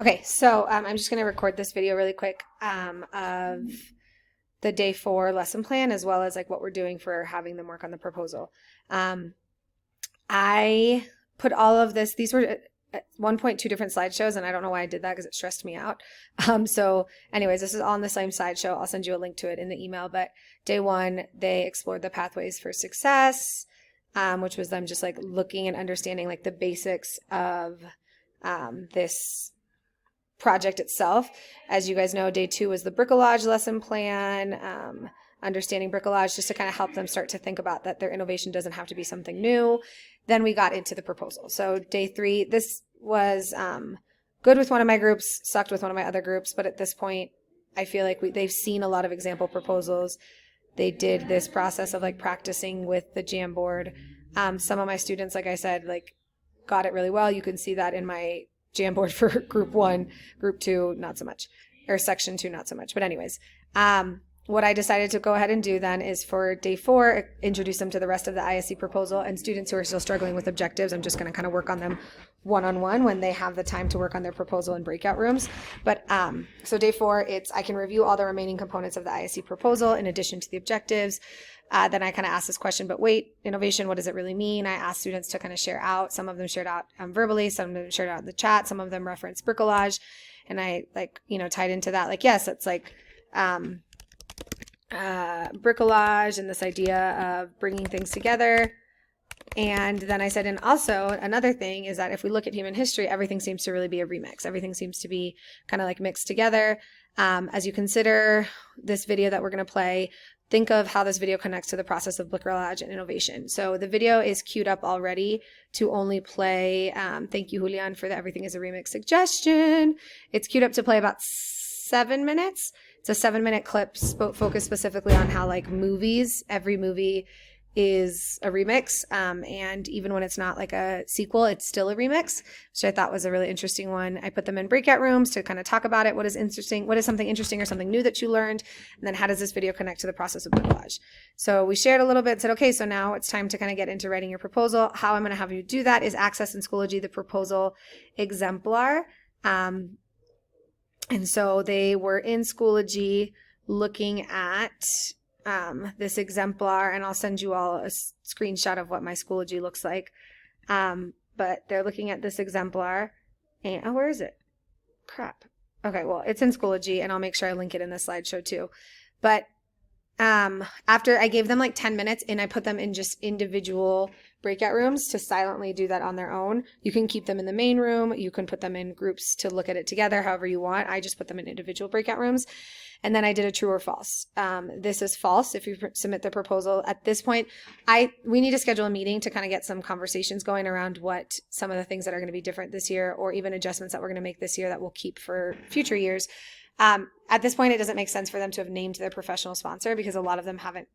Okay, so I'm just going to record this video really quick of the day 4 lesson plan, as well as like what we're doing for having them work on the proposal. Um, I put all of this, these were at one point 2 different slideshows, and I don't know why I did that because it stressed me out. So anyways, this is all on the same slideshow. I'll send you a link to it in the email. But day 1, they explored the pathways for success, which was them just like looking and understanding like the basics of this project itself. As you guys know, day 2 was the bricolage lesson plan, understanding bricolage, just to kind of help them start to think about that their innovation doesn't have to be something new. Then we got into the proposal. So day 3, this was good with one of my groups, sucked with one of my other groups, but at this point, I feel like they've seen a lot of example proposals. They did this process of like practicing with the Jamboard. Some of my students, like I said, like got it really well. You can see that in my Jamboard for group 1, group 2, not so much, or section 2, not so much. But anyways, what I decided to go ahead and do then is for day 4, introduce them to the rest of the ISC proposal, and students who are still struggling with objectives, I'm just going to kind of work on them one-on-one when they have the time to work on their proposal in breakout rooms. But so day 4, I can review all the remaining components of the ISC proposal in addition to the objectives. Then I kind of asked this question, but wait, innovation, what does it really mean? I asked students to kind of share out. Some of them shared out verbally, some of them shared out in the chat, some of them referenced bricolage. And I tied into that, like, yes, it's like bricolage and this idea of bringing things together. And then I said, and also another thing is that if we look at human history, everything seems to really be a remix. Everything seems to be kind of like mixed together. As you consider this video that we're going to play, think of how this video connects to the process of bricolage and innovation. So the video is queued up already to only play. Thank you, Julian, for the Everything is a Remix suggestion. It's queued up to play about 7 minutes. It's a 7-minute clip focused specifically on how like movies, every movie is a remix, and even when it's not like a sequel, it's still a remix, which I thought was a really interesting one. I put them in breakout rooms to kind of talk about it. What is interesting? What is something interesting or something new that you learned? And then how does this video connect to the process of bricolage? So we shared a little bit, said, okay, so now it's time to kind of get into writing your proposal. How I'm going to have you do that is access in Schoology the proposal exemplar. And so they were in Schoology looking at this exemplar, and I'll send you all a screenshot of what my Schoology looks like. But they're looking at this exemplar, and where is it? Crap. Okay, well, it's in Schoology, and I'll make sure I link it in the slideshow too. But after I gave them like 10 minutes and I put them in just individual breakout rooms to silently do that on their own. You can keep them in the main room. You can put them in groups to look at it together, however you want. I just put them in individual breakout rooms. And then I did a true or false. This is false if you submit the proposal. At this point, we need to schedule a meeting to kind of get some conversations going around what some of the things that are going to be different this year, or even adjustments that we're going to make this year that we'll keep for future years. At this point, it doesn't make sense for them to have named their professional sponsor because a lot of them haven't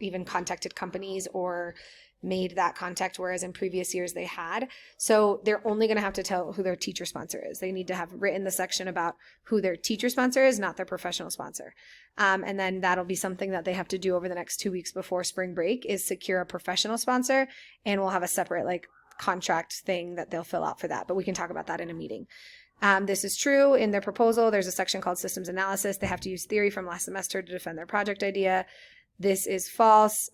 even contacted companies or made that contact, whereas in previous years they had. So they're only going to have to tell who their teacher sponsor is. They need to have written the section about who their teacher sponsor is, not their professional sponsor. And then that'll be something that they have to do over the next 2 weeks before spring break, is secure a professional sponsor, and we'll have a separate like contract thing that they'll fill out for that. But we can talk about that in a meeting. This is true. In their proposal, there's a section called systems analysis. They have to use theory from last semester to defend their project idea. This is false.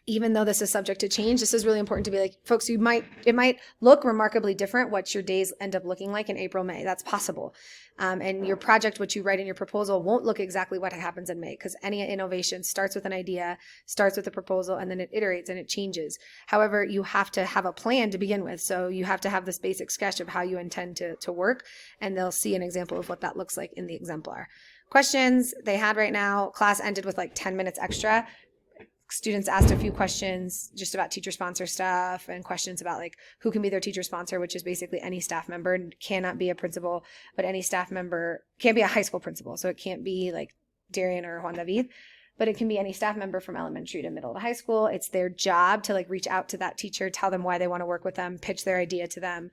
Even though this is subject to change, this is really important to be like, folks, it might look remarkably different what your days end up looking like in April, May. That's possible. And your project, what you write in your proposal, won't look exactly what happens in May, because any innovation starts with an idea, starts with a proposal, and then it iterates and it changes. However, you have to have a plan to begin with. So you have to have this basic sketch of how you intend to work, and they'll see an example of what that looks like in the exemplar. Questions they had right now, class ended with like 10 minutes extra. Students asked a few questions just about teacher sponsor stuff, and questions about like who can be their teacher sponsor, which is basically any staff member. Cannot be a principal, but any staff member. Can't be a high school principal, so it can't be like Darian or Juan David, but it can be any staff member from elementary to middle to high school. It's their job to like reach out to that teacher, tell them why they want to work with them, pitch their idea to them,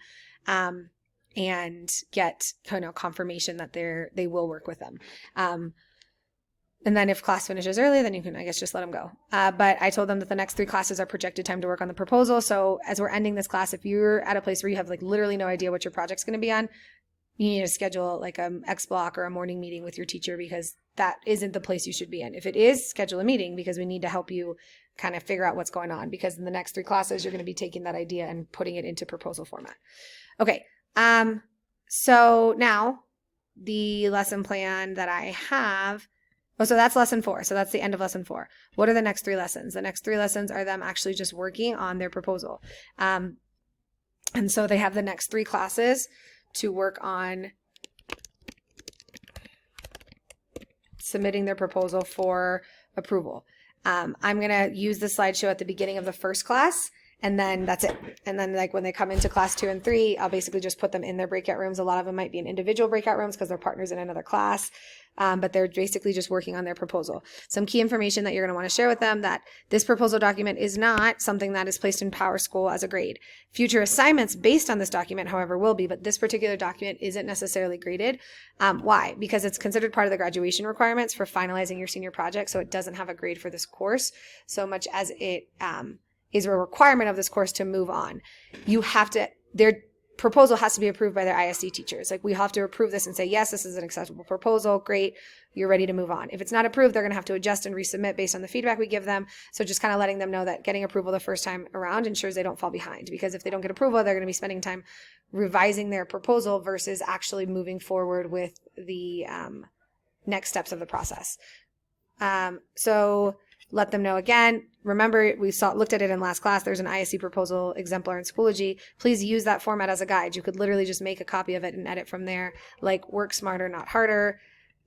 and get confirmation that they will work with them. And then if class finishes early, then you can, I guess, just let them go. But I told them that the next 3 classes are projected time to work on the proposal. So as we're ending this class, if you're at a place where you have like literally no idea what your project's going to be on, you need to schedule like a X block or a morning meeting with your teacher, because that isn't the place you should be in. If it is, schedule a meeting, because we need to help you kind of figure out what's going on, because in the next 3 classes, you're going to be taking that idea and putting it into proposal format. Okay. So now the lesson plan that I have, so that's lesson 4. So that's the end of lesson 4. What are the next 3 lessons? The next 3 lessons are them actually just working on their proposal. And so they have the next 3 classes to work on submitting their proposal for approval. I'm going to use the slideshow at the beginning of the first class, and then that's it. And then like when they come into class 2 and 3, I'll basically just put them in their breakout rooms. A lot of them might be in individual breakout rooms because they're partners in another class. But they're basically just working on their proposal. Some key information that you're going to want to share with them: that this proposal document is not something that is placed in PowerSchool as a grade. Future assignments based on this document, however, will be, but this particular document isn't necessarily graded. Why? Because it's considered part of the graduation requirements for finalizing your senior project, so it doesn't have a grade for this course so much as it is a requirement of this course to move on. You have to, their proposal has to be approved by their ISC teachers. Like, we have to approve this and say, yes, this is an acceptable proposal. Great. You're ready to move on. If it's not approved, they're going to have to adjust and resubmit based on the feedback we give them. So just kind of letting them know that getting approval the first time around ensures they don't fall behind, because if they don't get approval, they're going to be spending time revising their proposal versus actually moving forward with the next steps of the process. So let them know again. Remember, we looked at it in last class. There's an ISC proposal exemplar in Schoology. Please use that format as a guide. You could literally just make a copy of it and edit from there. Like, work smarter, not harder.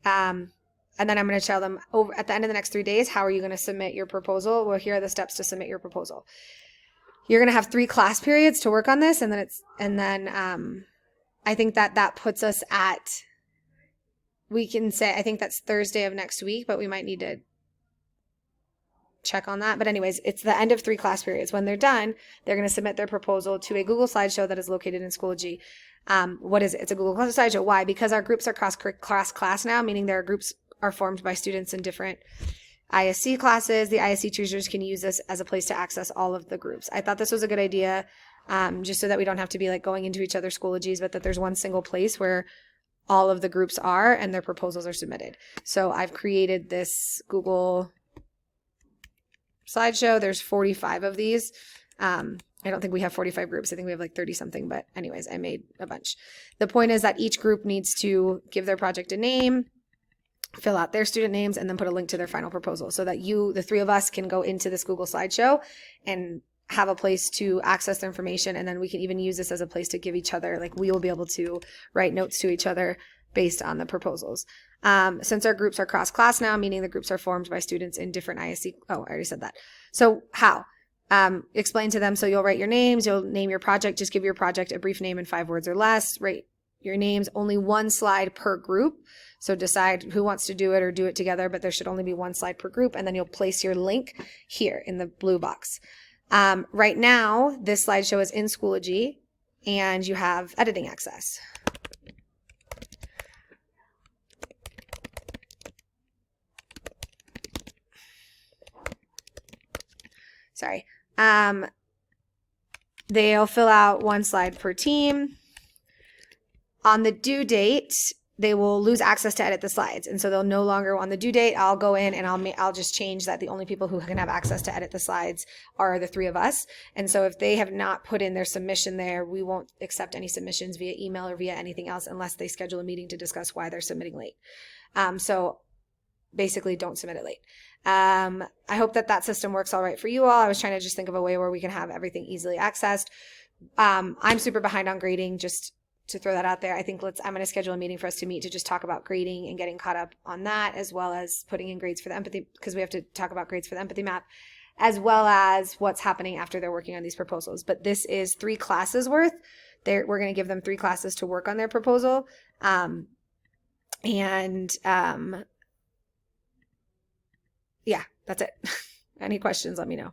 And then I'm going to tell them at the end of the next 3 days, how are you going to submit your proposal? Well, here are the steps to submit your proposal. You're going to have 3 class periods to work on this, and then I think that puts us at, we can say, I think that's Thursday of next week, but we might need to check on that. But anyways, it's the end of 3 class periods. When they're done, they're going to submit their proposal to a Google slideshow that is located in Schoology. What is it? It's a Google slideshow. Why? Because our groups are cross-class now, meaning their groups are formed by students in different ISC classes. The ISC teachers can use this as a place to access all of the groups. I thought this was a good idea, just so that we don't have to be like going into each other's Schoologies, but that there's one single place where all of the groups are and their proposals are submitted. So I've created this Google slideshow. There's 45 of these. I don't think we have 45 groups. I think we have like 30 something, but anyways, I made a bunch. The point is that each group needs to give their project a name, fill out their student names, and then put a link to their final proposal, so that the 3 of us can go into this Google slideshow and have a place to access the information. And then we can even use this as a place to give each other, like, we will be able to write notes to each other based on the proposals. Since our groups are cross-class now, meaning the groups are formed by students in different ISC. Oh, I already said that. So how? Explain to them. So you'll write your names, you'll name your project, just give your project a brief name in 5 words or less, write your names, only 1 slide per group. So decide who wants to do it or do it together, but there should only be 1 slide per group. And then you'll place your link here in the blue box. Right now, this slideshow is in Schoology and you have editing access. Sorry. They'll fill out 1 slide per team. On the due date, they will lose access to edit the slides. And so they'll no longer, on the due date, I'll go in and I'll just change that the only people who can have access to edit the slides are the 3 of us. And so if they have not put in their submission there, we won't accept any submissions via email or via anything else unless they schedule a meeting to discuss why they're submitting late. So basically, don't submit it late. I hope that system works all right for you all. I was trying to just think of a way where we can have everything easily accessed. I'm super behind on grading, just to throw that out there. I think I'm going to schedule a meeting for us to meet to just talk about grading and getting caught up on that, as well as putting in grades for the empathy, because we have to talk about grades for the empathy map, as well as what's happening after they're working on these proposals. But this is 3 classes worth. We're going to give them 3 classes to work on their proposal. Yeah, that's it. Any questions, let me know.